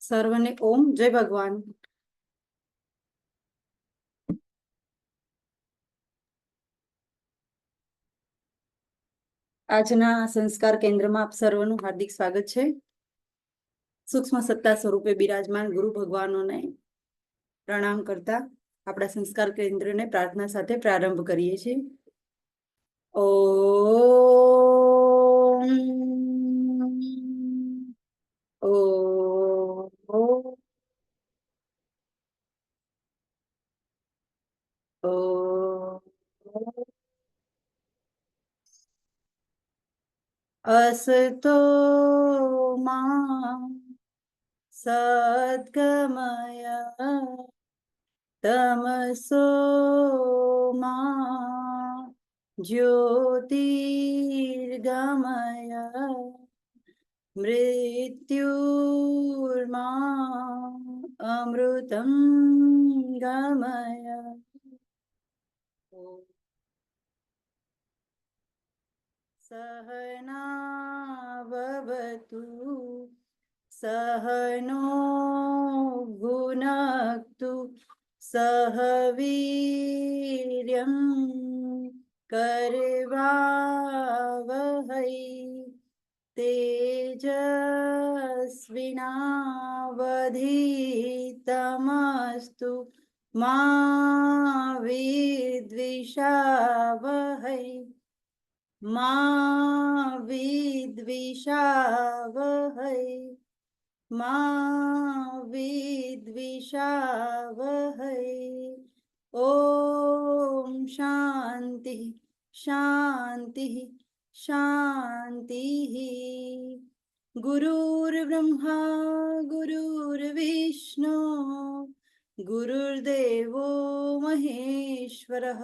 સર્વને ઓમ જય ભગવાન. આજના સંસ્કાર કેન્દ્રમાં આપ સર્વનું હાર્દિક સ્વાગત છે. સૂક્ષ્મ સત્તા સ્વરૂપે બિરાજમાન ગુરુ ભગવાનોને પ્રણામ કરતા આપણા સંસ્કાર કેન્દ્રને પ્રાર્થના સાથે પ્રારંભ કરીએ છીએ. ઓ અસતો મા સદ્ગમય તમસો મા જ્યોતિર્ગમય મૃત્યુર્મા અમૃતમ ગમય. સહનાવવતુ સહનો ભુનક્તુ સહ વીર્યં કરવાવહૈ તેજસ્વિનાવધીતમસ્તુ મા વિદ્વિષાવહૈ મા વિદ્વિષાવહૈ મા વિદ્વિષાવહૈ. ઓમ શાંતિ શાંતિ શાંતિ. ગુરુર્બ્રહ્મા ગુરુર્વિષ્ણુ ગુરુર્દેવો મહેશ્વરઃ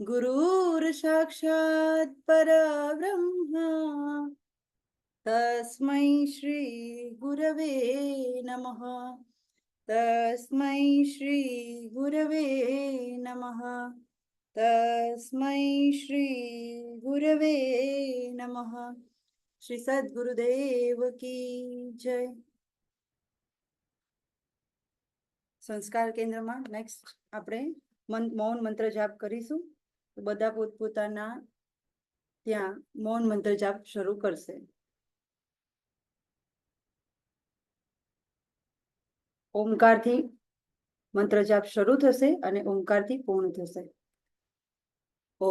ગુરુર સાક્ષાત પરબ્રહ્મ તસ્मै શ્રી ગુરવે નમઃ તસ્मै શ્રી ગુરવે નમઃ તસ્मै શ્રી ગુરવે નમઃ. શ્રી સદગુરુદેવ કી જય. સંસ્કાર કેન્દ્રમાં નેક્સ્ટ આપણે મૌન મંત્ર જાપ કરીશું. બધા પોતપોતાના ત્યાં મૌન મંત્ર જાપ શરૂ કરશે. ઓમકારથી મંત્ર જાપ શરૂ થશે અને ઓમકારથી પૂર્ણ થશે. ઓ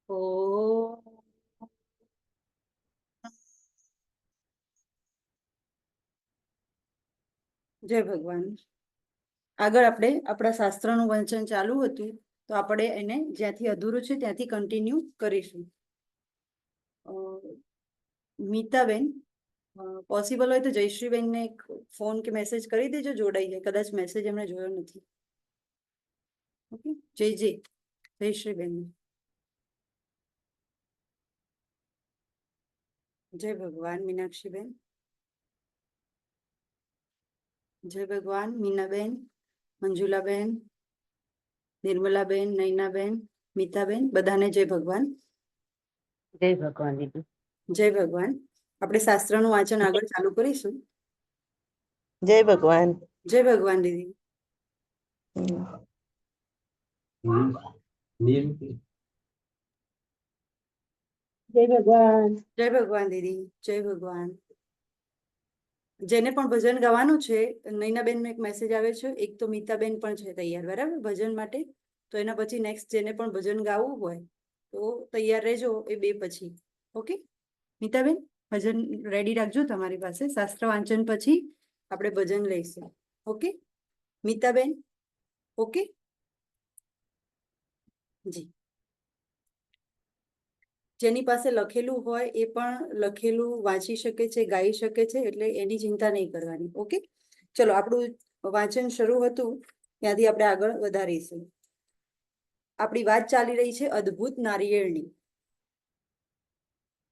ઓ જય ભગવાન. આગળ આપણે આપણા શાસ્ત્રનું વાંચન ચાલુ હતું, તો આપણે એને જ્યાંથી અધૂરું છે ત્યાંથી કન્ટિન્યુ કરીશું. મીતાબેન, પોસિબલ હોય તો જયશ્રીબેનને એક ફોન કે મેસેજ કરી દેજો, જોડાઈ જાય. કદાચ મેસેજ એમણે જોયો નથી. ઓકે, જયશ્રીબેન. જય ભગવાન. મીનાક્ષીબેન. જય ભગવાન. મીનાબેન, મંજુલાબેન, નિર્મલાબેન, નૈનાબેન, મીતાબેન, બધાને જય ભગવાન. જય ભગવાન દીદી. જય ભગવાન. આપણે શાસ્ત્રનું વાંચન આગળ ચાલુ કરીશું. જય ભગવાન. જય ભગવાન દીદી. જય ભગવાન. જય ભગવાન દીદી. જય ભગવાન. જેને પણ ભજન ગાવાનું છે, નૈનાબેનનો એક મેસેજ આવે છે, એક તો મીતાબેન પણ છે તૈયાર, બરાબર, ભજન માટે. તો એના પછી નેક્સ્ટ જેને પણ ભજન ગાવું હોય તો તૈયાર રહેજો, એ બે પછી. ઓકે મીતાબેન, ભજન રેડી રાખજો તમારી પાસે. શાસ્ત્ર વાંચન પછી આપણે ભજન લઈશું. ઓકે મીતાબેન? ઓકે જી. જેની પાસે લખેલું હોય એ પણ લખેલું વાંચી શકે છે, ગાઈ શકે છે, એટલે એની ચિંતા નહીં કરવાની. ઓકે, ચલો, આપણું વાંચન શરૂ હતું ત્યાંથી આપણે આગળ વધારીશું. આપણી વાત ચાલી રહી છે અદ્ભુત નારિયેળની.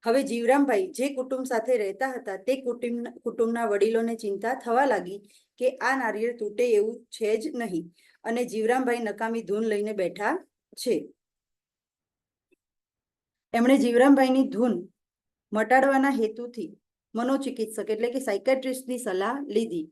હવે જીવરામભાઈ જે કુટુંબ સાથે રહેતા હતા તે કુટુંબના વડીલોને ચિંતા થવા લાગી કે આ નારિયેળ તૂટે એવું છે જ નહીં અને જીવરામભાઈ નકામી ધૂન લઈને બેઠા છે. એમણે જીવરામભાઈની ધૂન મટાડવાના હેતુથી મનોચિકિત્સક એટલે કે સાયકેટ્રિસ્ટની સલાહ લીધી.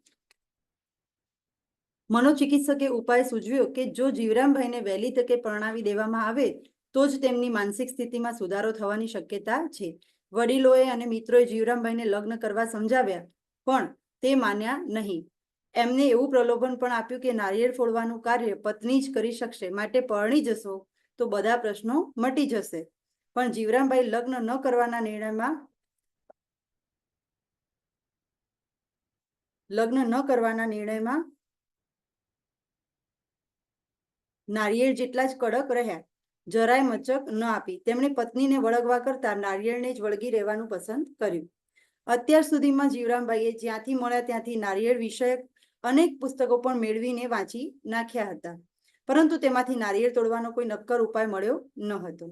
મનોચિકિત્સકે ઉપાય સૂચવ્યો કે જો જીવરામભાઈને વહેલી તકે પરણાવી દેવામાં આવે તો જ તેમની માનસિક સ્થિતિમાં સુધારો થવાની શક્યતા છે. વડીલોએ અને મિત્રોએ જીવરામભાઈને લગ્ન કરવા સમજાવ્યા પણ તે માન્યા નહીં. એમને એવું પ્રલોભન પણ આપ્યું કે નારિયેળ ફોડવાનું કાર્ય પત્ની જ કરી શકશે, માટે પરણી જશો તો બધા પ્રશ્નો મટી જશે. પણ જીવરામભાઈ લગ્ન ન કરવાના નિર્ણયમાં નારિયેળ જેટલા જ કડક રહ્યા. જરાય મચક ન આપી. તેમણે પત્નીને વળગવા કરતા નારિયેળને જ વળગી રહેવાનું પસંદ કર્યું. અત્યાર સુધીમાં જીવરામભાઈએ જ્યાંથી મળ્યા ત્યાંથી નારિયેળ વિષયક અનેક પુસ્તકો પણ મેળવીને વાંચી નાખ્યા હતા, પરંતુ તેમાંથી નારિયેળ તોડવાનો કોઈ નક્કર ઉપાય મળ્યો ન હતો.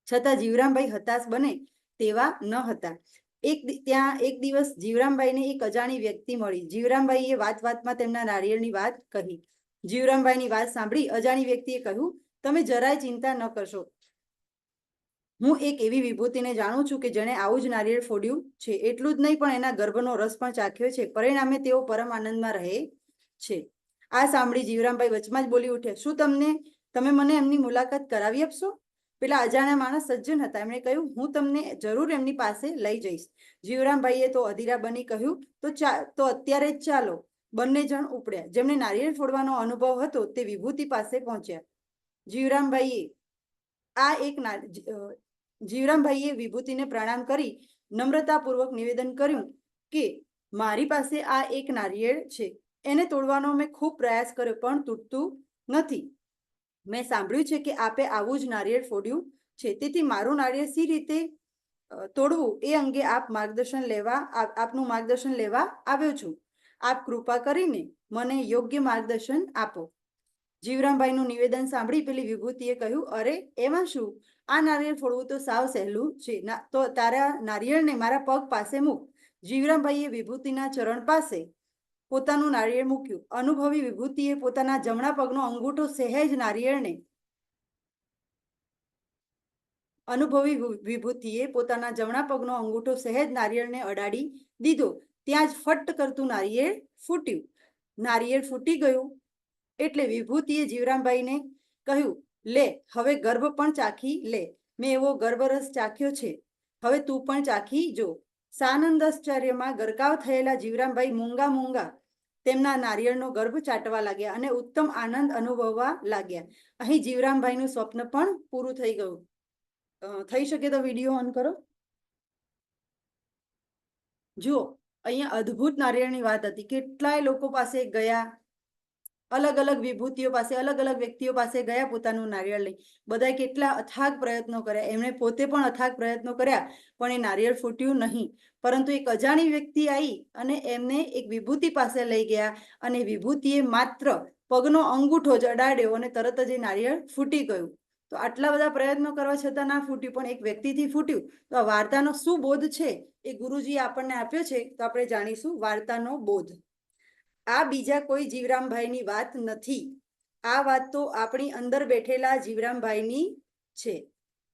છતાં જીવરામભાઈ હતાશ બને તેવા ન હતા. એક દિવસ જીવરામભાઈને એક અજાણી વ્યક્તિ મળી. જીવરામભાઈએ વાતમાં તેમના નારિયેળની વાત કહી. જીવરામભાઈની વાત સાંભળી અજાણી વ્યક્તિએ કહ્યું, તમે જરાય ચિંતા ન કરશો. હું એક એવી વિભૂતિને જાણું છું કે જેણે આવું જ નારિયેળ ફોડ્યું છે. એટલું જ નહીં પણ એના ગર્ભનો રસ પણ ચાખ્યો છે. પરિણામે તેઓ પરમ આનંદમાં રહે છે. આ સાંભળી જીવરામભાઈ વચમાં જ બોલી ઉઠ્યા, શું તમે મને એમની મુલાકાત કરાવી આપશો? પેલા અજાણ્યા માણસ સજ્જન હતા. એમણે કહ્યું, હું તમને જરૂર એમની પાસે લઈ જઈશ. જીવરામભાઈએ તો અધીરા બની કહ્યું, તો અત્યારે જ ચાલો. બંને જણ ઉપડ્યા. જેમને નારિયેળ ફોડવાનો અનુભવ હતો તે વિભૂતિ પાસે પહોંચ્યા. જીવરામભાઈએ વિભૂતિને પ્રણામ કરી નમ્રતાપૂર્વક નિવેદન કર્યું કે મારી પાસે આ એક નારિયેળ છે. એને તોડવાનો મેં ખૂબ પ્રયાસ કર્યો પણ તૂટતું નથી. મેં સાંભળ્યું છે કે આપે આવું જ નારિયેળ ફોડ્યું છે, તેથી મારું નારિયેળ સી રીતે તોડવું એ અંગે આપનું માર્ગદર્શન લેવા આવ્યો છું. આપ કૃપા કરીને મને યોગ્ય માર્ગદર્શન આપો. જીવરામભાઈનું નિવેદન સાંભળી પેલી વિભૂતિએ કહ્યું, અરે એમાં શું, આ નારિયેળ ફોડવું તો સાવ સહેલું છે. તો તારા નારિયેળને મારા પગ પાસે મૂક. જીવરામભાઈએ વિભૂતિના ચરણ પાસે પોતાનું નારિયેળ મૂક્યું. અનુભવી વિભૂતિએ પોતાના જમણા પગનો અંગૂઠો સહેજ નારિયેળને અડાડી દીધો. ત્યાં જ ફટ કરતું નારિયેળ ફૂટ્યું. નારિયેળ ફૂટી ગયું એટલે વિભૂતિએ જીવરામભાઈને કહ્યું, લે હવે ગર્ભ પણ ચાખી લે. મેં એવો ગર્ભરસ ચાખ્યો છે, હવે તું પણ ચાખી જો. સાનંદ આશ્ચર્યમાં ગરકાવ થયેલા જીવરામભાઈ મૂંગા તેમના નારિયેળનો ગર્ભ ચાટવા લાગ્યા અને ઉત્તમ આનંદ અનુભવવા લાગ્યા. અહીં જીવરામભાઈનું સ્વપ્ન પણ પૂરું થઈ ગયું. થઈ શકે તો વિડીયો ઓન કરો. જુઓ, અહીંયા અદ્ભુત નારિયેળની વાત હતી. કેટલાય લોકો પાસે ગયા, અલગ અલગ વિભૂતિઓ પાસે, અલગ અલગ વ્યક્તિઓ પાસે ગયા પોતાનું નારિયેળ લઈ. બધાએ કેટલા અથાગ પ્રયત્નો કર્યા. એમણે પોતે પણ અથાગ પ્રયત્નો કર્યા, પણ એ નારિયેળ ફૂટ્યું નહીં. પરંતુ એક અજાણી વ્યક્તિ આવી અને એમને એક વિભૂતિ પાસે લઈ ગયા અને વિભૂતિએ માત્ર પગનો અંગૂઠો જ અડાડ્યો અને તરત જ એ નારિયેળ ફૂટી ગયું. તો આટલા બધા પ્રયત્નો કરવા છતાં ના ફૂટ્યું, પણ એક વ્યક્તિથી ફૂટ્યું. તો આ વાર્તાનો શું બોધ છે એ ગુરુજીએ આપણને આપ્યો છે. તો આપણે જાણીશું વાર્તાનો બોધ. આ બીજા કોઈ જીવરામભાઈની વાત નથી. આ વાત તો આપણી અંદર બેઠેલા જીવરામભાઈની છે.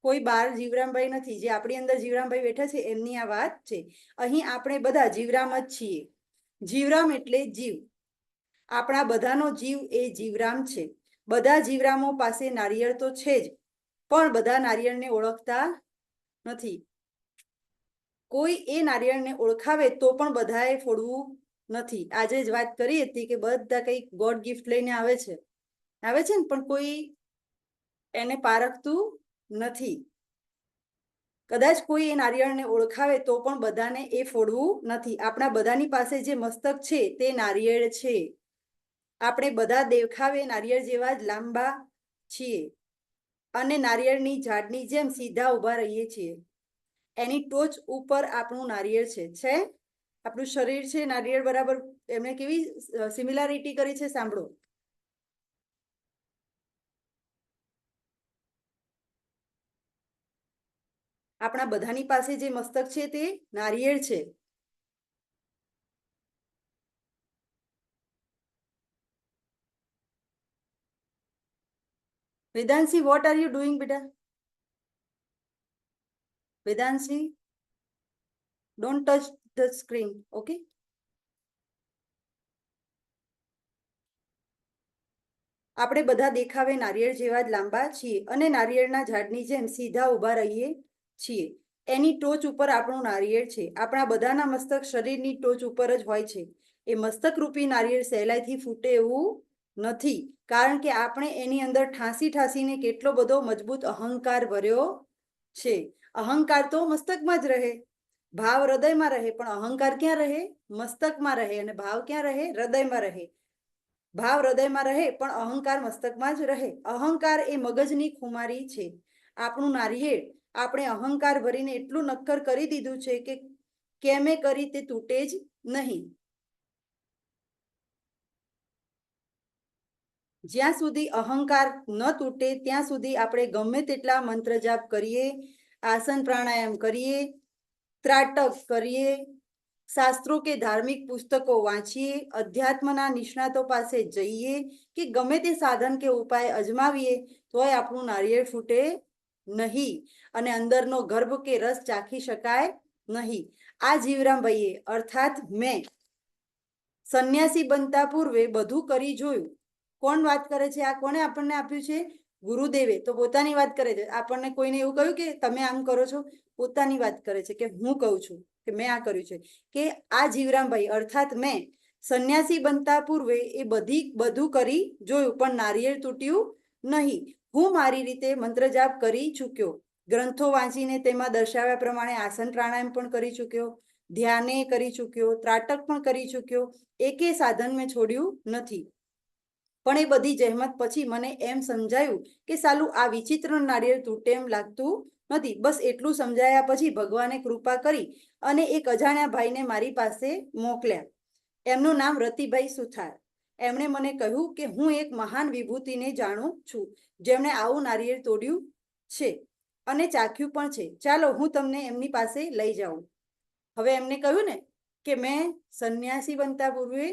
કોઈ બાર જીવરામભાઈ નથી. જે આપણી અંદર જીવરામભાઈ બેઠા છે એમની આ વાત છે. અહીં આપણે બધા જીવરામ જ છીએ. જીવરામ એટલે જીવ. આપણા બધાનો જીવ એ જીવરામ છે. બધા જીવરામો પાસે નારિયેળ તો છે જ, પણ બધા નારિયેળને ઓળખતા નથી. કોઈ એ નારિયેળને ઓળખાવે તો પણ બધાએ ફોડવું નથી. આજે જ વાત કરી હતી કે બધા કંઈક ગોડ ગિફ્ટ લઈને આવે છે ને, પણ કોઈ એને પારખતું નથી. કદાચ કોઈ એ નારિયેળને ઓળખાવે તો પણ બધાને એ ફોડવું નથી. આપણા બધાની પાસે જે મસ્તક છે તે નારિયેળ છે. આપણે બધા દેખાવે નારિયેળ જેવા જ લાંબા છીએ અને નારિયેળની ઝાડની જેમ સીધા ઊભા રહીએ છીએ. એની ટોચ ઉપર આપણું નારિયેળ છે. આપણું શરીર છે નારિયેળ બરાબર. એમને કેવી સિમિલારિટી કરી છે સાંભળો. આપણા બધાની પાસે જે મસ્તક છે તે નારિયેળ છે. Vedanshi, what are you doing બેટા? Vedanshi, don't touch the screen. Okay, આપણે બધા દેખાવે નારિયેળ જેવા જ લાંબા છીએ અને નારિયેળના ઝાડની જેમ સીધા ઊભા રહીએ છીએ. એની ટોચ ઉપર આપણું નારિયેળ છે. આપણા બધાના મસ્તક શરીરની ટોચ ઉપર જ હોય છે. એ મસ્તકરૂપી નારિયેળ સહેલાઈથી ફૂટે એવું નથી, કારણ કે આપણે એની અંદર ઠાંસી ઠાંસીને કેટલો બધો મજબૂત અહંકાર ભર્યો છે. અહંકાર તો મસ્તકમાં જ રહે, ભાવ હૃદયમાં રહે, પણ અહંકાર ક્યાં રહે? મસ્તકમાં રહે. અને ભાવ ક્યાં રહે? હૃદયમાં રહે. ભાવ હૃદયમાં રહે પણ અહંકાર મસ્તકમાં જ રહે. અહંકાર એ મગજની ખુમારી છે. આપણું નારિયેળ આપણે અહંકાર ભરીને એટલું નક્કર કરી દીધું છે કે કેમે કરી તે તૂટે જ નહીં. જ્યાં સુધી અહંકાર ન તૂટે ત્યાં સુધી આપણે ગમે તેટલા મંત્ર જાપ કરીએ, આસન પ્રાણાયામ કરીએ, ત્રાટક કરીએ, શાસ્ત્રો કે ધાર્મિક પુસ્તકો વાંચીએ, અધ્યાત્મના નિષ્ણાતો પાસે જઈએ કે ગમે તે સાધન કે ઉપાય અજમાવીએ, તોય આપણું નારિયેળ ફૂટે નહીં અને અંદરનો ગર્ભ કે રસ ચાખી શકાય નહીં. આ જીવરામભાઈએ અર્થાત મેં સંન્યાસી બનતા પૂર્વે બધું કરી જોયું. કોણ વાત કરે છે? આ કોણે આપણને આપ્યું છે? ગુરુદેવે. તો પોતાની વાત કરે છે. આપણને કોઈને એવું કહ્યું કે તમે આમ કરો છો? પોતાની વાત કરે છે કે હું કહું છું કે મેં આ કર્યું છે. કે આ જીવરામભાઈ અર્થાત મેં સંન્યાસી બનતા પૂર્વે એ બધું કરી જોયું, પણ નારિયેળ તૂટ્યું નહીં. હું મારી રીતે મંત્ર જાપ કરી ચૂક્યો, ગ્રંથો વાંચીને તેમાં દર્શાવ્યા પ્રમાણે આસન પ્રાણાયામ પણ કરી ચૂક્યો, ધ્યાને કરી ચૂક્યો, ત્રાટક પણ કરી ચૂક્યો. એકે સાધન મેં છોડ્યું નથી. પણ એ બધી જહેમત પછી મને એમ સમજાયું કે સાલું આ વિચિત્ર નારિયેળ તૂટે એમ લાગતું નથી. બસ એટલું સમજાયા પછી ભગવાને કૃપા કરી અને એક અજાણ્યા ભાઈને મારી પાસે મોકલ્યા. એમનું નામ રતિભાઈ સુથાર. એમણે મને કહ્યું કે હું એક મહાન વિભૂતિને જાણું છું, જેમણે આવું નારિયેળ તોડ્યું છે અને ચાખ્યું પણ છે. ચાલો હું તમને એમની પાસે લઈ જાઉં. હવે એમને કહ્યું ને કે મેં સંન્યાસી બનતા પૂર્વે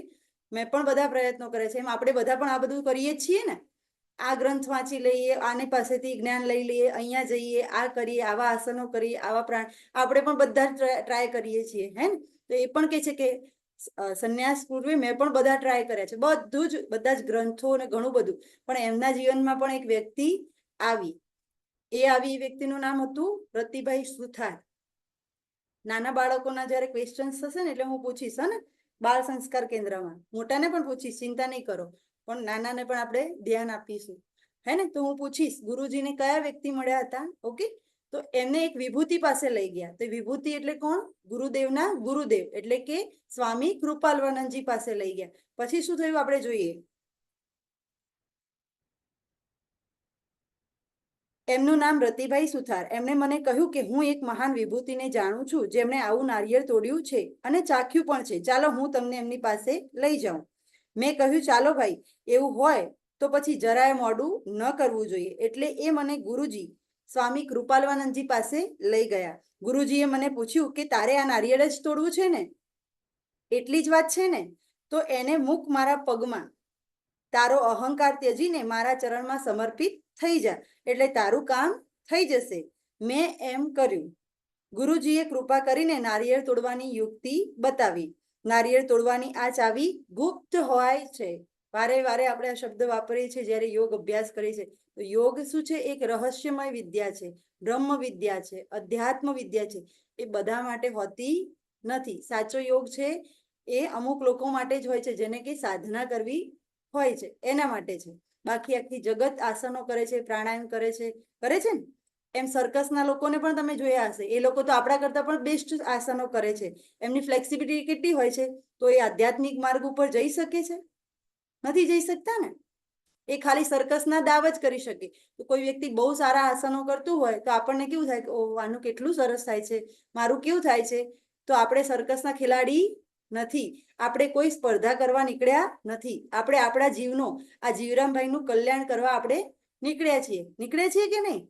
મેં પણ બધા પ્રયત્નો કરે છે, એમ આપણે બધા પણ આ બધું કરીએ જ છીએ ને. આ ગ્રંથ વાંચી લઈએ, આની પાસેથી જ્ઞાન લઈ લઈએ, અહીંયા જઈએ, આ કરીએ, આવા આસનો કરીએ, આવા પ્રાણ આપણે પણ બધા ટ્રાય કરીએ છીએ, હે ને. તો એ પણ કહે છે કે સંન્યાસ પૂર્વે મેં પણ બધા ટ્રાય કર્યા છે, બધું જ, બધા જ ગ્રંથો અને ઘણું બધું. પણ એમના જીવનમાં પણ એક વ્યક્તિ આવી. એ વ્યક્તિનું નામ હતું રતિભાઈ સુથાર. નાના બાળકોના જ્યારે ક્વેશ્ચન્સ થશે ને એટલે હું પૂછીશ, હે ને, બાળ સંસ્કાર કેન્દ્રમાં. મોટાને પણ પૂછીશ, ચિંતા નહીં કરો, પણ નાનાને પણ આપણે ધ્યાન આપીશું, હે ને. તો હું પૂછીશ ગુરુજીને કયા વ્યક્તિ મળ્યા હતા. ઓકે, તો એમને એક વિભૂતિ પાસે લઈ ગયા. તો વિભૂતિ એટલે કોણ? ગુરુદેવના ગુરુદેવ એટલે કે સ્વામી કૃપાલવાનંદજી પાસે લઈ ગયા. પછી શું થયું આપણે જોઈએ. એમનું નામ રતિભાઈ સુથાર. એમણે મને કહ્યું કે હું એક મહાન વિભૂતિને જાણું છું, જેમણે આવું નારિયેળ તોડ્યું છે અને ચાખ્યું પણ છે. ચાલો હું તમને એમની પાસે લઈ જાઉં. મેં કહ્યું ચાલો ભાઈ, એવું હોય તો પછી જરાય મોડું ન કરવું જોઈએ. એટલે એ મને ગુરુજી સ્વામી કૃપાલવાનંદજી પાસે લઈ ગયા. ગુરુજીએ મને પૂછ્યું કે તારે આ નારિયેળ જ તોડવું છે ને? એટલી જ વાત છે ને? તો એને મૂક મારા પગમાં. તારો અહંકાર ત્યજીને મારા ચરણમાં સમર્પિત થઈ જા, એટલે તારું કામ થઈ જશે. મેં એમ કર્યું. ગુરુજીએ કૃપા કરીને નારિયેળ તોડવાની યુક્તિ બતાવી. નારિયેળ તોડવાની આ ચાવી ગુપ્ત હોય છે. વારે વારે આપણે આ શબ્દ વાપરીએ છીએ જ્યારે યોગ અભ્યાસ કરીએ છીએ. તો યોગ શું છે? એક રહસ્યમય વિદ્યા છે, બ્રહ્મ વિદ્યા છે, અધ્યાત્મ વિદ્યા છે. એ બધા માટે હોતી નથી. સાચો યોગ છે એ અમુક લોકો માટે જ હોય છે, જેને કે સાધના કરવી હોય છે, એના માટે છે. બાકી આખી જગત આસનો કરે છે, પ્રાણાયામ કરે છે ને. એમ સર્કસના લોકોને પણ તમે જોયા હશે, એ લોકો તો આપણા કરતા પણ બેસ્ટ આસનો કરે છે. એમની ફ્લેક્સિબિલિટી કેટલી હોય છે. તો એ આધ્યાત્મિક માર્ગ ઉપર જઈ શકે છે? નથી જઈ શકતા ને. એ ખાલી સર્કસના દાવ જ કરી શકે. તો કોઈ વ્યક્તિ બહુ સારા આસનો કરતું હોય તો આપણને કેવું થાય કે ઓહ, આનું કેટલું સરસ થાય છે, મારું કેવું થાય છે. તો આપણે સર્કસના ખેલાડી નથી. આપણે કોઈ સ્પર્ધા કરવા નીકળ્યા નથી. આપણે આપણા જીવનો, આ જીવરામભાઈનું કલ્યાણ કરવા આપણે નીકળ્યા છીએ કે નહીં?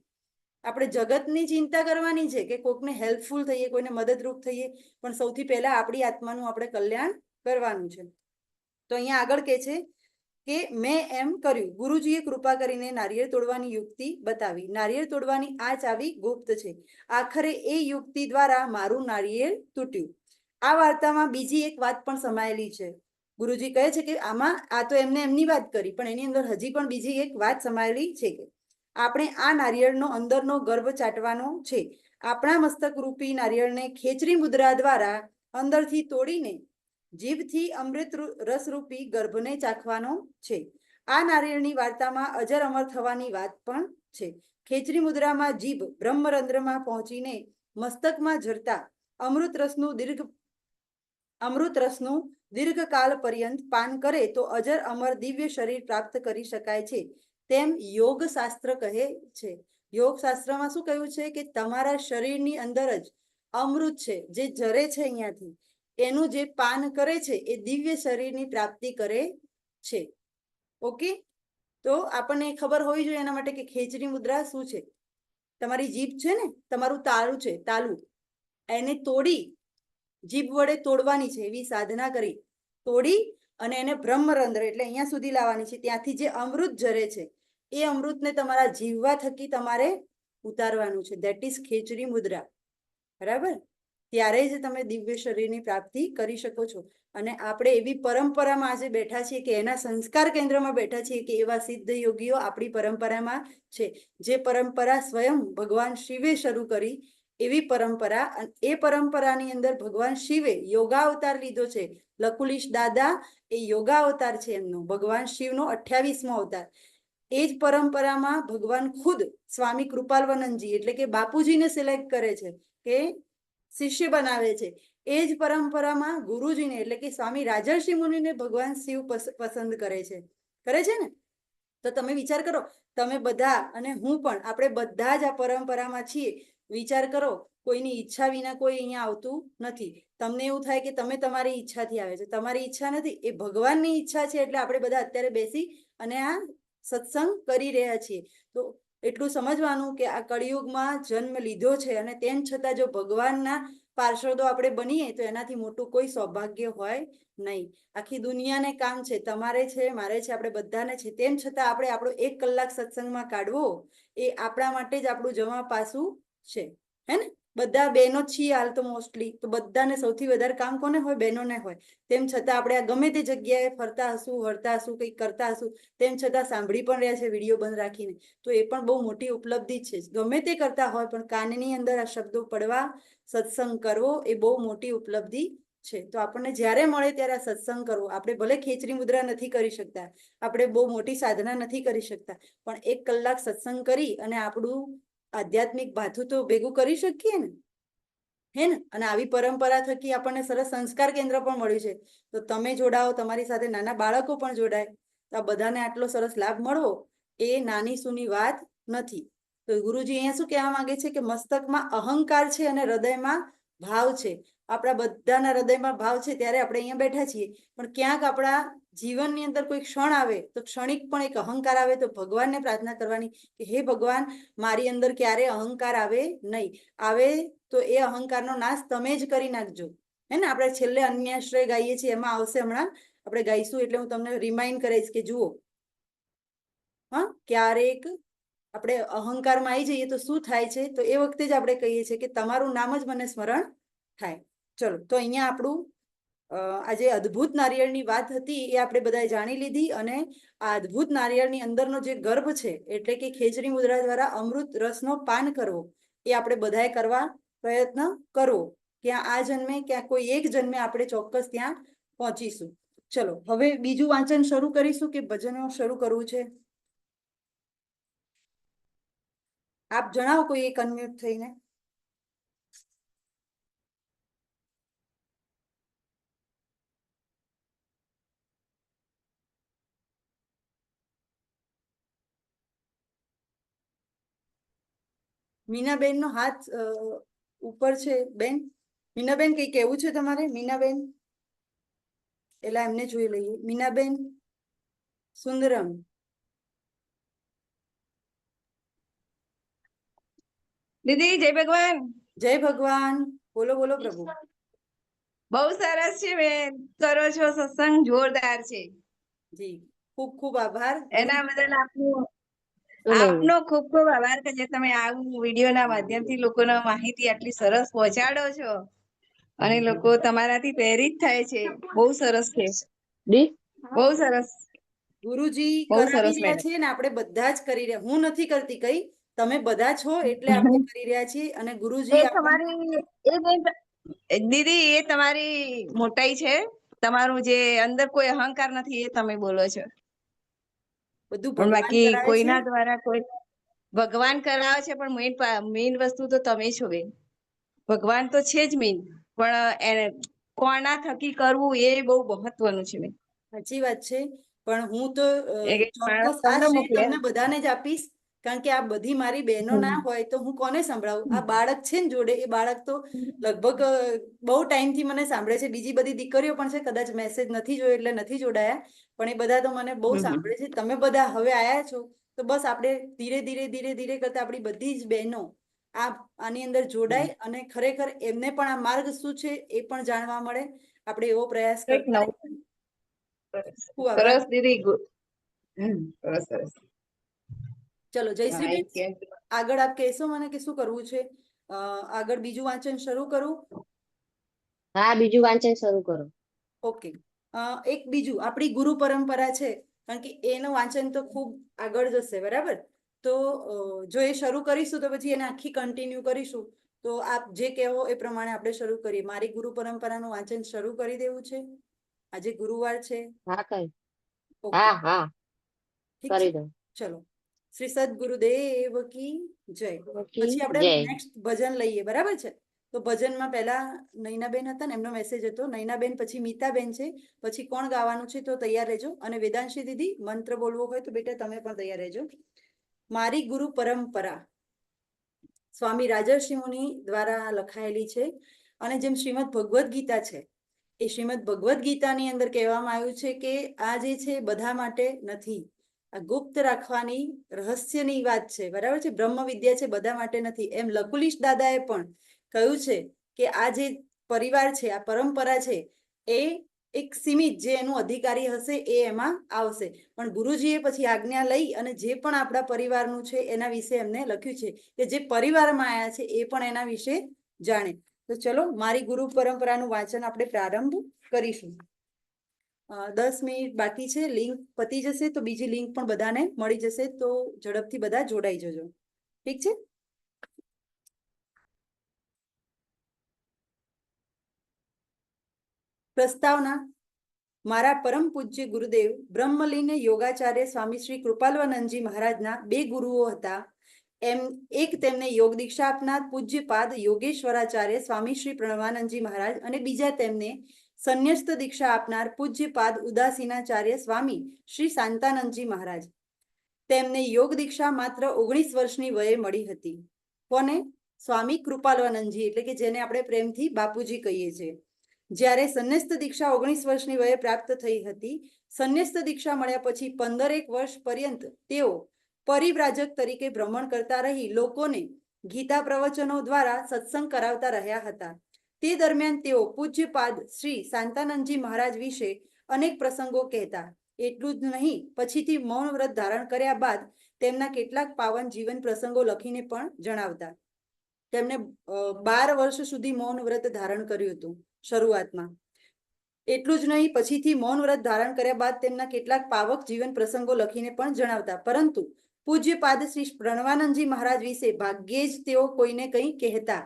આપણે જગતની ચિંતા કરવાની છે કે કોઈકને હેલ્પફુલ થઈએ, કોઈને મદદરૂપ થઈએ, પણ સૌથી પહેલા આપણી આત્માનું આપણે કલ્યાણ કરવાનું છે. તો અહીંયા આગળ કે છે કે મેં એમ કર્યું. ગુરુજીએ કૃપા કરીને નારિયેળ તોડવાની યુક્તિ બતાવી. નારિયેળ તોડવાની આ ચાવી ગુપ્ત છે. આખરે એ યુક્તિ દ્વારા મારું નારિયેળ તૂટ્યું. આ વાર્તામાં બીજી એક વાત પણ સમાયેલી છે. ગુરુજી કહે છે કે આમાં આ તો એમને એમની વાત કરી, પણ એની અંદર હજી પણ બીજી એક વાત સમાયેલી છે કે આપણે આ નારિયેળનો અંદરનો ગર્ભ ચાટવાનો છે. આપણા મસ્તક રૂપી નારિયેળને ખેચરી મુદ્રા દ્વારા અંદરથી તોડીને જીભથી અમૃત રસરૂપી ગર્ભને ચાખવાનો છે. આ નારિયેળની વાર્તામાં અજર અમર થવાની વાત પણ છે. ખેચરી મુદ્રામાં જીભ બ્રહ્મરંધ્રમાં પહોંચીને મસ્તકમાં ઝરતા અમૃત રસનું દીર્ઘકાળ પર્યંત પાન કરે તો અજર અમર દિવ્ય શરીર પ્રાપ્ત કરી શકાય છે, તેમ યોગ શાસ્ત્ર કહે છે. યોગ શાસ્ત્રમાં શું કહ્યું છે કે તમારા શરીરની અંદર જ અમૃત છે, જે ઝરે છે અહીંયાથી, એનું જે પાન કરે છે એ દિવ્ય શરીરની પ્રાપ્તિ કરે છે. ઓકે, તો આપણને ખબર હોવી જોઈએ એના માટે કે ખેચરી મુદ્રા શું છે. તમારી જીભ છે ને, તમારું તાળું છે, તાલું, એને તોડી, જીભ વડે તોડવાની છે, એવી સાધના કરી તોડી અને એને બ્રહ્મરંધ્ર એટલે અહીંયા સુધી લાવવાની છે. ત્યાંથી જે અમૃત ઝરે છે એ અમૃતને તમારા જીવવા થકી તમારે ઉતારવાનું છે. ધેટ ઇઝ ખેચરી મુદ્રા. બરાબર, ત્યારે જ તમે દિવ્ય શરીરની પ્રાપ્તિ કરી શકો છો. અને આપણે એવી પરંપરામાં આજે બેઠા છીએ કે એના સંસ્કાર કેન્દ્રમાં બેઠા છીએ કે એવા સિદ્ધ યોગીઓ આપણી પરંપરામાં છે. જે પરંપરા સ્વયં ભગવાન શિવે શરૂ કરી એવી પરંપરા. એ પરંપરાની અંદર ભગવાન શિવે યોગા અવતાર લીધો છે. લકુલિશ દાદા એ યોગા અવતાર છે એમનો, ભગવાન શિવનો 28મો અવતાર. એ જ પરંપરામાં ભગવાન ખુદ સ્વામી કૃપાલવનંદજી એટલે કે બાપુજીને સિલેક્ટ કરે છે કે શિષ્ય બનાવે છે. એ જ પરંપરામાં ગુરુજીને એટલે કે સ્વામી રાજર્ષિ મુનિને ભગવાન શિવ પસંદ કરે છે ને. તો તમે વિચાર કરો, તમે બધા અને હું પણ, આપણે બધા જ આ પરંપરામાં છીએ. વિચાર કરો, કોઈની ઈચ્છા વિના કોઈ અહીંયા આવતું નથી. તમને એવું થાય કે તમે તમારી ઈચ્છાથી આવે છે, તમારી ઈચ્છા નથી, એ ભગવાનની ઈચ્છા છે. એટલે આપણે બધા અત્યારે બેસી અને આ સત્સંગ કરી રહ્યા છીએ. તો એટલું સમજવાનું કે આ કળિયુગમાં જન્મ લીધો છે અને તેમ છતાં જો ભગવાનના પાર્ષદો આપણે બનીએ તો એનાથી મોટું કોઈ સૌભાગ્ય હોય નહીં. આખી દુનિયાને કામ છે, તમારે છે, મારે છે, આપણે બધાને છે. તેમ છતાં આપણે આપણો 1 કલાક સત્સંગમાં કાઢવો એ આપણા માટે જ આપણું જમા પાસું છે. હે ને, બધા બહેનો છીએ હાલ તો મોસ્ટલી, તો બધાને સૌથી વધારે કામ કોને હોય? બહેનોને હોય. તેમ છતાં આપણે આ ગમે તે જગ્યાએ ફરતા હશું, હરતા હશું, કંઈક કરતા હશું, તેમ છતાં સાંભળી પણ રહ્યા છે વિડીયો બંધ રાખીને. તો એ પણ બહુ મોટી ઉપલબ્ધિ છે. ગમે તે કરતા હોય પણ કાનની અંદર આ શબ્દો પડવા, સત્સંગ કરવો એ બહુ મોટી ઉપલબ્ધિ છે. તો આપણને જ્યારે મળે ત્યારે આ સત્સંગ કરવો. આપણે ભલે ખેચરી મુદ્રા નથી કરી શકતા, આપણે બહુ મોટી સાધના નથી કરી શકતા, પણ 1 કલાક સત્સંગ કરી અને આપણું આધ્યાત્મિક ભાથું તો ભેગું કરી શકીએ ને. હે ને. અને આવી પરંપરા થકી આપણને સરસ સંસ્કાર કેન્દ્ર પણ મળ્યું છે. તો તમે જોડાઓ, તમારી સાથે નાના બાળકો પણ જોડાય. તો આ બધાને આટલો સરસ લાભ મળવો એ નાની સૂની વાત નથી. તો ગુરુજી અહીંયા શું કહેવા માંગે છે કે મસ્તકમાં અહંકાર છે અને હૃદયમાં ભાવ છે. આપણા બધાના હૃદયમાં ભાવ છે ત્યારે આપણે અહીંયા બેઠા છીએ. પણ ક્યાંક આપણા જીવનની અંદર કોઈ ક્ષણ આવે તો ક્ષણિક પણ એક અહંકાર આવે તો ભગવાનને પ્રાર્થના કરવાની કે હે ભગવાન, મારી અંદર ક્યારે અહંકાર આવે નહીં. આવે તો એ અહંકારનો નાશ તમે જ કરી નાખજો. હે ને. આપણે છેલ્લે અન્યાશ્રય ગાઈએ છીએ, એમાં આવશે હમણાં આપણે ગાઈશું એટલે હું તમને રિમાઇન્ડ કરીશ કે જુઓ, હા, ક્યારેક આપણે અહંકારમાં આવી જઈએ તો શું થાય છે. તો એ વખતે જ આપણે કહીએ છીએ કે તમારું નામ જ મને સ્મરણ થાય. ચલો, તો અહીંયા આપણું આજે અદ્ભુત નારિયેળની વાત હતી એ આપણે બધાએ જાણી લીધી. અને આ અદ્ભુત નારિયેળની અંદરનો જે ગર્ભ છે એટલે કે ખેચરી મુદ્રા દ્વારા અમૃત રસનો પાન કરવો એ આપણે બધાએ કરવા પ્રયત્ન કરવો. ક્યાં આ જન્મે, ક્યાં કોઈ એક જન્મે આપણે ચોક્કસ ત્યાં પહોંચીશું. ચલો, હવે બીજું વાંચન શરૂ કરીશું કે ભજનો શરૂ કરવું છે? આપ જણાવો કોઈ એક અનમ્યુટ થઈને. મીનાબેન નો હાથ ઉપર છે. બેન મીનાબેન, કઈ કેવું છે તમારે? મીનાબેન, એટલે એમને જોઈ લઈએ. મીનાબેન સુંદરમ. દીદી જય ભગવાન. જય ભગવાન. બોલો બોલો પ્રભુ. બહુ સરસ છે બેન, કરો છો સત્સંગ જોરદાર છે. જી ખૂબ ખૂબ આભાર. એના બદલ આપનું બોલો. આપનો ખૂબ ખૂબ આભાર કે જે તમે આવું વિડીયોના માધ્યમથી લોકોને માહિતી આટલી સરસ પહોંચાડો છો અને લોકો તમારાથી પ્રેરિત થાય છે. બહુ સરસ છે, દી બહુ સરસ, ગુરુજી બહુ કરાવી સરસ રહ્યા મેડમ. છે ને આપણે બધા જ કરી રહ્યા. હું નથી કરતી કઈ, તમે બધા છો એટલે આપણે કરી રહ્યા છીએ. અને ગુરુજી એ આપણને તમારી એ બેન, દીદી એ તમારી મોટાઈ છે. તમારું જે અંદર કોઈ અહંકાર નથી એ તમે બોલો છો. બધું પણ ભગવાન બાકી કરાવે છે. કોઈના દ્વારા કોઈ ભગવાન કરાવે છે, પણ મેઇન વસ્તુ તો તમે છો બેન. ભગવાન તો છે જ મેઇન, પણ એને કોના થકી કરવું એ બહુ મહત્વનું છે બેન. સાચી વાત છે. પણ હું તો એ માણસ ચોક્કસ આ તમને શ્રેય મોકલે. તમને બધાને જ આપીશ. કારણ કે આ બધી મારી બહેનો ના હોય તો હું કોને સંભળાવું? આ બાળક છે ને જોડે, એ બાળક તો લગભગ બહુ ટાઈમથી મને સાંભળે છે. બીજી બધી દીકરીઓ પણ છે, કદાચ મેસેજ નથી જોયો એટલે નથી જોડાયા, પણ એ બધા તો મને બહુ સાંભળે છે. તમે બધા હવે આયા છો તો બસ આપણે ધીરે ધીરે ધીરે ધીરે કરતા આપણી બધી જ બહેનો આની અંદર જોડાય અને ખરેખર એમને પણ આ માર્ગ શું છે એ પણ જાણવા મળે. આપણે એવો પ્રયાસ કંઈક કરતા નવું. રહીએ. સરસ ખૂબ આભાર. સરસ દીદી, સરસ સરસ. ચલો હા, જયશ્રીબેન, એ કેમ આગળ આપ કહેશો મને કે શું કરવું છે? આગળ બીજું વાંચન શરૂ કરું? હા, બીજું વાંચન શરૂ કરો. ઓકે. એક બીજું આપણી ગુરુ પરંપરા છે, કારણ કે એનું વાંચન તો ખૂબ આગળ જશે, બરાબર? તો જો એ શરૂ કરીશું તો પછી એને આખી કન્ટિન્યુ કરીશું. તો આપ જે કહેવો એ પ્રમાણે આપણે શરૂ કરીએ. મારી ગુરુ પરંપરાનું વાંચન શરૂ કરી દેવું છે. આજે ગુરુવાર છે. હા કઈ. ઓકે, હા હા, ઠીક છે. કરી દો. ચલો. શ્રી સદગુરુદેવ કી જય. ઓકે, પછી આપણે જય. નેક્સ્ટ ભજન લઈએ, બરાબર છે? તો ભજનમાં પહેલા નૈનાબેન હતા ને, એમનો મેસેજ હતો. નૈનાબેન, પછી મીતાબેન છે, પછી કોણ ગાવાનું છે તો તૈયાર રહેજો. અને વેદાંશી દીદી, મંત્ર બોલવો હોય તો બેટા તમે પણ તૈયાર રહેજો. મારી ગુરુ પરંપરા સ્વામી રાજર્ષિ મુનિ દ્વારા લખાયેલી છે. અને જેમ શ્રીમદ ભગવદ્ ગીતા છે, એ શ્રીમદ ભગવદ્ ગીતાની અંદર કહેવામાં આવ્યું છે કે આ જે છે બધા માટે નથી, આ ગુપ્ત રાખવાની રહસ્યની વાત છે, બરાબર છે? બ્રહ્મ વિદ્યા છે, બધા માટે નથી. એમ લકુલીશ દાદાએ પણ કહ્યું છે કે આ જે પરિવાર છે, આ પરંપરા છે, એ એક સીમિત, જે એનું અધિકારી હશે એ એમાં આવશે. પણ ગુરુજીએ પછી આજ્ઞા લઈ અને જે પણ આપણા પરિવારનું છે એના વિશે એમને લખ્યું છે કે જે પરિવારમાં આવ્યા છે એ પણ એના વિશે જાણે. તો ચલો, મારી ગુરુ પરંપરાનું વાંચન આપણે પ્રારંભ કરીશું. 10 મિનિટ બાકી છે. લિંક પતી જશે તો બીજી લિંક પણ બધાને મળી જશે, તો ઝડપથી બધા જોડાઈ જજો. ઠીક છે? પ્રસ્તાવના. મારા પરમ પૂજ્ય ગુરુદેવ બ્રહ્મલીન યોગાચાર્ય સ્વામી શ્રી કૃપાલવાનંદજી મહારાજના બે ગુરુઓ હતા. એક તેમને યોગ દીક્ષા આપનાર પૂજ્યપાદ યોગેશ્વરાચાર્ય સ્વામી શ્રી પ્રણવાનંદજી મહારાજ, અને બીજા તેમને સંન્યસ્ત દીક્ષા આપનાર પૂજ્યપાદ ઉદાસીનાચાર્ય સ્વામી શ્રી શાંતાનંદજી મહારાજ. તેમને યોગ દીક્ષા માત્ર 19 વર્ષની વયે મળી હતી. કોને? સ્વામી કૃપાલવાનંદજી, એટલે કે જેને આપણે પ્રેમથી બાપુજી કહીએ છીએ. જ્યારે સંન્યસ્ત દીક્ષા 19 વર્ષની વયે પ્રાપ્ત થઈ હતી. સંન્યસ્ત દીક્ષા મળ્યા પછી 15 વર્ષ પર્યંત તેઓ પરિવ્રાજક તરીકે ભ્રમણ કરતા રહી લોકોને ગીતા પ્રવચનો દ્વારા સત્સંગ કરાવતા રહ્યા હતા. તે દરમિયાન તેઓ પૂજ્યપાદ શ્રી શાંતાનંદજી મહારાજ વિશે અનેક પ્રસંગો કહેતા. એટલું જ નહીં, પછીથી મૌન વ્રત ધારણ કર્યા બાદ તેમના કેટલાક પાવન જીવન પ્રસંગો લખીને પણ જણાવતા. તેમણે 12 વર્ષ સુધી મૌન વ્રત ધારણ કર્યું હતું શરૂઆતમાં. એટલું જ નહીં, પછીથી મૌન વ્રત ધારણ કર્યા બાદ તેમના કેટલાક પાવક જીવન પ્રસંગો લખીને પણ જણાવતા. પરંતુ પૂજ્યપાદ શ્રી પ્રણવાનંદજી મહારાજ વિશે ભાગ્યે જ તેઓ કોઈને કંઈ કહેતા.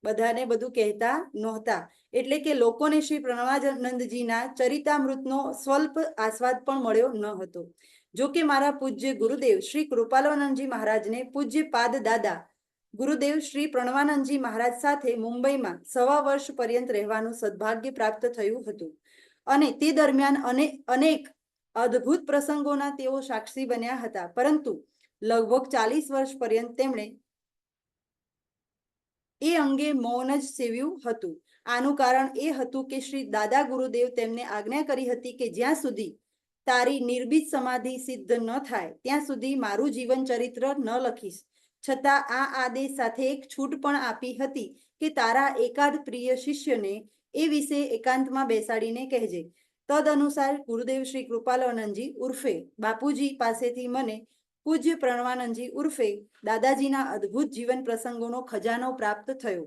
બધાને બધું કહેતા નહોતા. એટલે કે લોકોને શ્રી પ્રણવાનંદજીના ચરિતામૃતનો સ્વલ્પ આસ્વાદ પણ મળ્યો ન હતો. જો કે મારા પૂજ્ય ગુરુદેવ શ્રી કૃપાલવાનંદજી મહારાજને પૂજ્યપાદ દાદા ગુરુદેવ શ્રી પ્રણવાનંદજી મહારાજ સાથે મુંબઈમાં 1.25 વર્ષ પર્યંત રહેવાનું સદભાગ્ય પ્રાપ્ત થયું હતું. અને તે દરમિયાન અનેક અદ્ભુત પ્રસંગોના તેઓ સાક્ષી બન્યા હતા. પરંતુ લગભગ 40 વર્ષ પર્યંત તેમણે એ અંગે મૌન જ સેવ્યું હતું. આનું કારણ એ હતું કે શ્રી દાદા ગુરુદેવ તેમને આજ્ઞા કરી હતી કે જ્યાં સુધી તારી નિર્ભીત સમાધિ સિદ્ધ ન થાય ત્યાં સુધી મારું જીવન ચરિત્ર ન લખીશ. છતાં આ આદેશ સાથે એક છૂટ પણ આપી હતી કે તારા એકાદ પ્રિય શિષ્યને એ વિશે એકાંતમાં બેસાડીને કહેજે. તદ અનુસાર ગુરુદેવ શ્રી કૃપાલાનંદજી ઉર્ફે બાપુજી પાસેથી મને પૂજ્ય પ્રણવાનંદજી ઉર્ફે દાદાજીના અદ્ભુત જીવન પ્રસંગોનો ખજાનો પ્રાપ્ત થયો.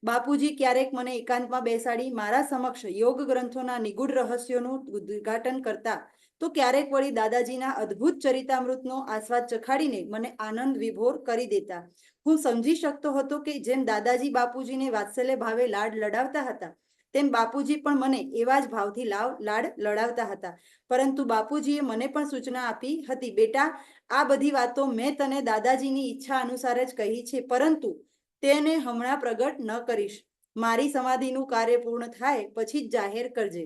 બાપુજી ક્યારેક મને એકાંતમાં બેસાડી મારા સમક્ષ યોગ ગ્રંથોના નિગૂઢ રહસ્યોનું ઉદ્ઘાટન કરતા, તો ક્યારેક વળી દાદાજીના અદ્ભુત ચરિતામૃતનો આસ્વાદ ચખાડીને મને આનંદ વિભોર કરી દેતા. હું સમજી શકતો હતો કે જેમ દાદાજી બાપુજીને વાત્સલ્ય ભાવે લાડ લડાવતા હતા, તેમ બાપુજી પણ મને એવા જ ભાવથી લાડ લડાવતા હતા. પરંતુ બાપુજીએ મને પણ સૂચના આપી હતી, બેટા, આ બધી વાતો મેં તને દાદાજીની ઈચ્છા અનુસાર જ કહી છે, પરંતુ તેને હમણાં પ્રગટ ન કરીશ. મારી સમાધિનું કાર્ય પૂર્ણ થાય પછી જ જાહેર કરજે.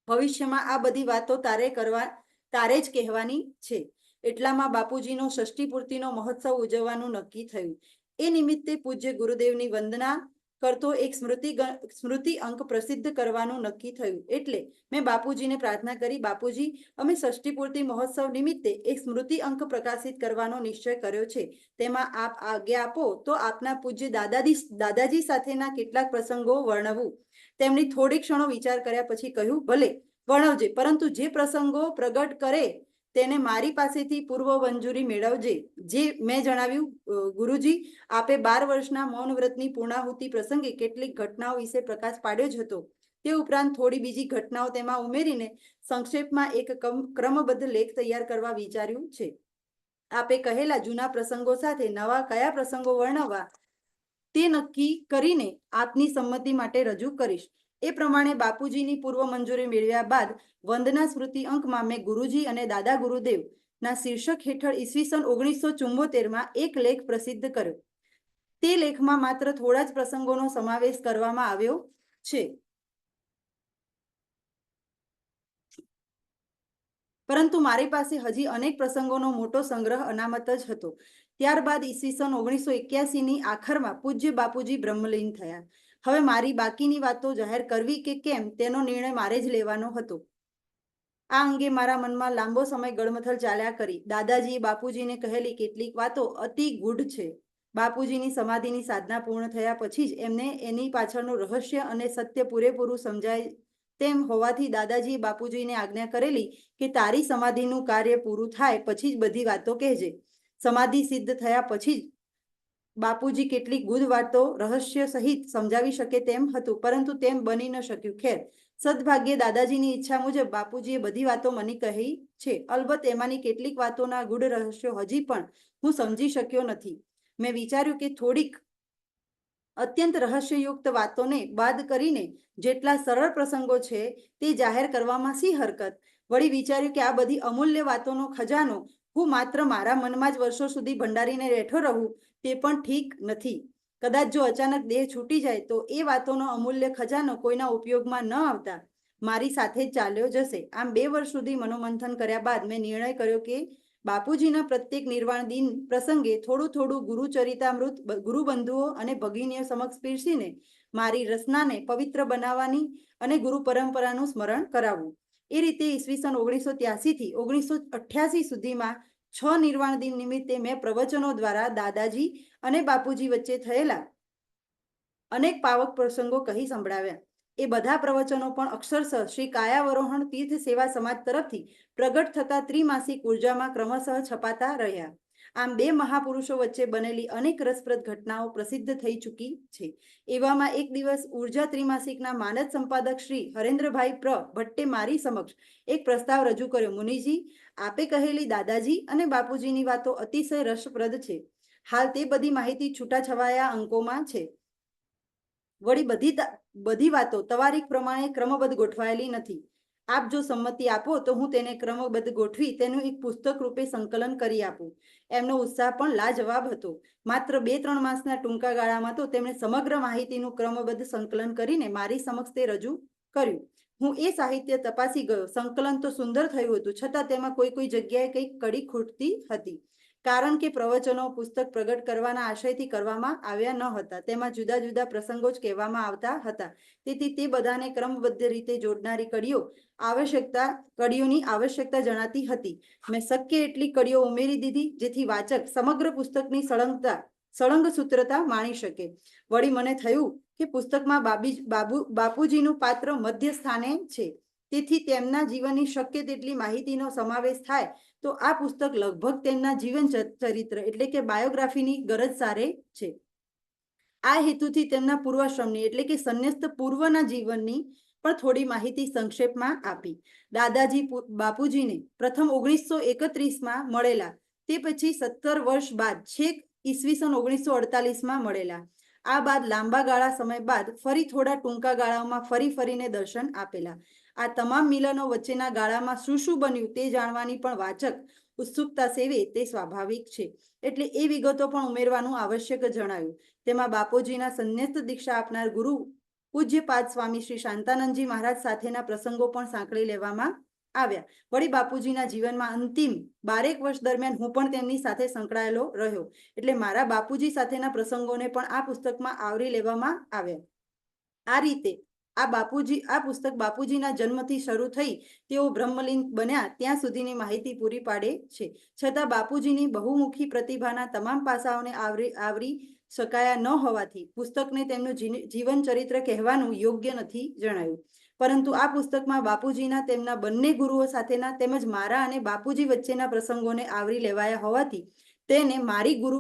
ભવિષ્યમાં આ બધી વાતો તારે જ કહેવાની છે. એટલામાં બાપુજીનો ષષ્ઠી પૂર્તિનો મહોત્સવ ઉજવવાનું નક્કી થયું. એ નિમિત્તે પૂજ્ય ગુરુદેવની વંદના કરતો એક સ્મૃતિ અંક પ્રસિદ્ધ કરવાનું નક્કી થયું. એટલે મેં બાપુજીને પ્રાર્થના કરી, બાપુજી, અમે ષષ્ઠી પૂર્તિ મહોત્સવ નિમિત્તે એક સ્મૃતિ અંક પ્રકાશિત કરવાનો નિશ્ચય કર્યો છે. તેમાં આપ આજ્ઞા આપો તો આપના પૂજ્ય દાદાજી સાથેના કેટલાક પ્રસંગો વર્ણવું. તેમણે થોડી ક્ષણો વિચાર કર્યા પછી કહ્યું, ભલે વર્ણવજે, પરંતુ જે પ્રસંગો પ્રગટ કરે તેને મારી પાસેથી પૂર્વ મંજૂરી મેળવજે. જે મેં જણાવ્યું, ગુરુજી, આપે 12 વર્ષના મૌન વ્રતની પૂર્ણાહુતિ પ્રસંગે કેટલીક ઘટનાઓ વિશે પ્રકાશ પાડ્યો જ હતો. તે ઉપરાંત થોડી બીજી ઘટનાઓ તેમાં ઉમેરીને સંક્ષેપમાં એક ક્રમબદ્ધ લેખ તૈયાર કરવા વિચાર્યું છે. આપે કહેલા જૂના પ્રસંગો સાથે નવા કયા પ્રસંગો વર્ણવવા તે નક્કી કરીને આપની સંમતિ માટે રજૂ કરીશ. એ પ્રમાણે બાપુજીની પૂર્વ મંજૂરી મેળવ્યા બાદ વંદના સ્મૃતિ અંકમાં મેં ગુરુજી અને દાદા ગુરુદેવના શીર્ષક હેઠળ ઈસવીસન 1974માં એક લેખ પ્રસિદ્ધ કર્યો. તે લેખમાં માત્ર થોડા જ પ્રસંગોનો સમાવેશ કરવામાં આવ્યો છે, પરંતુ મારી પાસે હજી અનેક પ્રસંગોનો મોટો સંગ્રહ અનામત જ હતો. ત્યારબાદ ઈસવીસન 1981ની આખરમાં પૂજ્ય બાપુજી બ્રહ્મલીન થયા. હવે મારી બાકીની વાતો જાહેર કરવી કે કેમ તેનો નિર્ણય મારે જ લેવાનો હતો. આ અંગે મારા મનમાં લાંબો સમય ગળમથલ ચાલ્યા કરી. દાદાજીએ બાપુજીને કહેલી કેટલીક વાતો અતિ ગૂઢ છે. બાપુજીની સમાધિની સાધના પૂર્ણ થયા પછી જ એમને એની પાછળનું રહસ્ય અને સત્ય પૂરેપૂરું સમજાય તેમ હોવાથી દાદાજીએ બાપુજીને આજ્ઞા કરેલી કે તારી સમાધિનું કાર્ય પૂરું થાય પછી જ બધી વાતો કહેજે. સમાધિ સિદ્ધ થયા પછી જ બાપુજી કેટલીક ગુઢ વાતો રહસ્ય સહિત સમજાવી શકે તેમ હતું, પરંતુ તેમ બની ન શક્યું. ખેર, સદભાગ્યે દાદાજીની ઈચ્છા મુજબ બાપુજીએ બધી વાતો મને કહી છે. અલબત્ત એમાંની કેટલીક વાતોના ગૂઢ રહસ્યો હજી પણ હું સમજી શક્યો નથી. મેં વિચાર્યું કે થોડીક અત્યંત રહસ્યયુક્ત વાતોને બાદ કરીને જેટલા સરળ પ્રસંગો છે તે જાહેર કરવામાં શી હરકત. વળી વિચાર્યું કે આ બધી અમૂલ્ય વાતોનો ખજાનો હું માત્ર મારા મનમાં જ વર્ષો સુધી ભંડારીને બેઠો રહું તે પણ ઠીક નથી. કદાચ જો અચાનક દેહ છૂટી જાય તો એ વાતોનો અમૂલ્ય ખજાનો કોઈના ઉપયોગમાં ન આવતા મારી સાથે જ ચાલ્યો જશે. આમ 2 વર્ષ સુધી મનોમંથન કર્યા બાદ મેં નિર્ણય કર્યો કે બાપુજીના પ્રત્યેક નિર્વાણ દિન પ્રસંગે થોડું થોડું ગુરુચરિતામૃત ગુરુબંધુઓ અને ભગિનીઓ સમક્ષ પીરસીને મારી રસનાને પવિત્ર બનાવવાની અને ગુરુ પરંપરાનું સ્મરણ કરાવવું. એ રીતે ઈસવીસન 1983થી 1988 સુધીમાં 6 નિર્વાણ દિન નિમિત્તે મેં પ્રવચનો દ્વારા દાદાજી અને બાપુજી વચ્ચે થયેલા અનેક પાવક પ્રસંગો કહી સંભળાવ્યા. એ બધા પ્રવચનો પણ અક્ષરશઃ શ્રી કાયાવરોહણ તીર્થ સેવા સમાજ તરફથી પ્રગટ થતા ત્રિમાસિક ઉર્જામાં ક્રમશઃ છપાતા રહ્યા. આમ 2 મહાપુરુષો વચ્ચે બનેલી અનેક રસપ્રદ ઘટનાઓ પ્રસિદ્ધ થઈ ચૂકી છે. એવામાં એક દિવસ ઉર્જા ત્રિમાસિકના માનદ સંપાદક શ્રી હરેન્દ્રભાઈ ભટ્ટે મારી સમક્ષ એક પ્રસ્તાવ રજૂ કર્યો. મુનિજી, આપે કહેલી દાદાજી અને બાપુજીની વાતો અતિશય રસપ્રદ છે. હાલ તે બધી માહિતી છૂટાછવાયા અંકોમાં છે. વળી બધી વાતો તવારીખ પ્રમાણે ક્રમબદ્ધ ગોઠવાયેલી નથી. આપ જો સંમતિ આપો તો હું તેને ક્રમબદ્ધ ગોઠવી તેનું એક પુસ્તક રૂપે સંકલન કરી આપું. એમનો ઉત્સાહ પણ લાજવાબ હતો. માત્ર 2-3 માસના ટૂંકા ગાળામાં તો તેમણે સમગ્ર માહિતીનું ક્રમબદ્ધ સંકલન કરીને મારી સમક્ષ તે રજૂ કર્યું. હું એ સાહિત્ય તપાસી ગયો. સંકલન તો સુંદર થયું હતું, છતાં તેમાં કોઈ જગ્યાએ કંઈક કડી ખૂટતી હતી. કારણ કે પ્રવચનો પુસ્તક પ્રગટ કરવાના આશયથી કરવામાં આવ્યા ન હતા. તેમાં જુદા જુદા પ્રસંગો જ કહેવામાં આવતા હતા. તેથી તે બધાને ક્રમબદ્ધ રીતે જોડનારી કડીઓની આવશ્યકતા જણાતી હતી. મેં શક્ય એટલી કડીઓ ઉમેરી દીધી, જેથી વાચક સમગ્ર પુસ્તકની સળંગ સૂત્રતા માણી શકે. વળી મને થયું કે પુસ્તકમાં બાપુજીનું પાત્ર મધ્ય સ્થાને છે, તેથી તેમના જીવનની શક્ય તેટલી માહિતીનો સમાવેશ થાય તો આ પુસ્તક લગભગ તેમના જીવન ચરિત્ર એટલે કે બાયોગ્રાફીની ગરજ સારે છે. આ હેતુથી તેમના પૂર્વાશ્રમની એટલે કે સંન્યસ્ત પૂર્વના જીવનની પણ થોડી માહિતી સંક્ષેપમાં આપી. દાદાજી બાપુજીને પ્રથમ 1931માં મળેલા, તે પછી 17 વર્ષ બાદ છેક ઈસવીસન 1948માં મળેલા. આ બાદ લાંબા ગાળા સમય બાદ ફરી થોડા ટૂંકા ગાળામાં ફરીને દર્શન આપેલા. આ તમામ મિલનો વચ્ચેના ગાળામાં શું બન્યું તે જાણવાની પણ વાચક ઉત્સુકતા સેવે તે સ્વાભાવિક છે, એટલે એ વિગતો પણ ઉમેરવાનું આવશ્યક જણાયું. તેમાં બાપુજીના સંન્યસ્ત દીક્ષા આપનાર ગુરુ પૂજ્યપાદ સ્વામી શ્રી શાંતાનંદજી મહારાજ સાથેના પ્રસંગો પણ સાંકળી લેવામાં આવ્યા. વળી બાપુજીના જીવનમાં અંતિમ 12 વર્ષ દરમિયાન હું પણ તેમની સાથે સંકળાયેલો રહ્યો, એટલે મારા બાપુજી સાથેના પ્રસંગોને પણ આ પુસ્તકમાં આવરી લેવામાં આવ્યા. આ રીતે આ પુસ્તક બાપુજીના જન્મથી શરૂ થઈ તેઓ બ્રહ્મલીન બન્યા ત્યાં સુધીની માહિતી પૂરી પાડે છે. છતાં બાપુજીની બહુમુખી પ્રતિભાના તમામ પાસાઓને આવરી શકાયા ન હોવાથી પુસ્તકને તેમનું જીવન ચરિત્ર કહેવાનું યોગ્ય નથી જણાયું. પરંતુ આ પુસ્તકમાં બાપુજીના તેમના બંને ગુરુઓ સાથેના તેમજ મારા અને બાપુજી વચ્ચેના પ્રસંગોને આવરી લેવાયા હોવાથી તેને મારી ગુરુ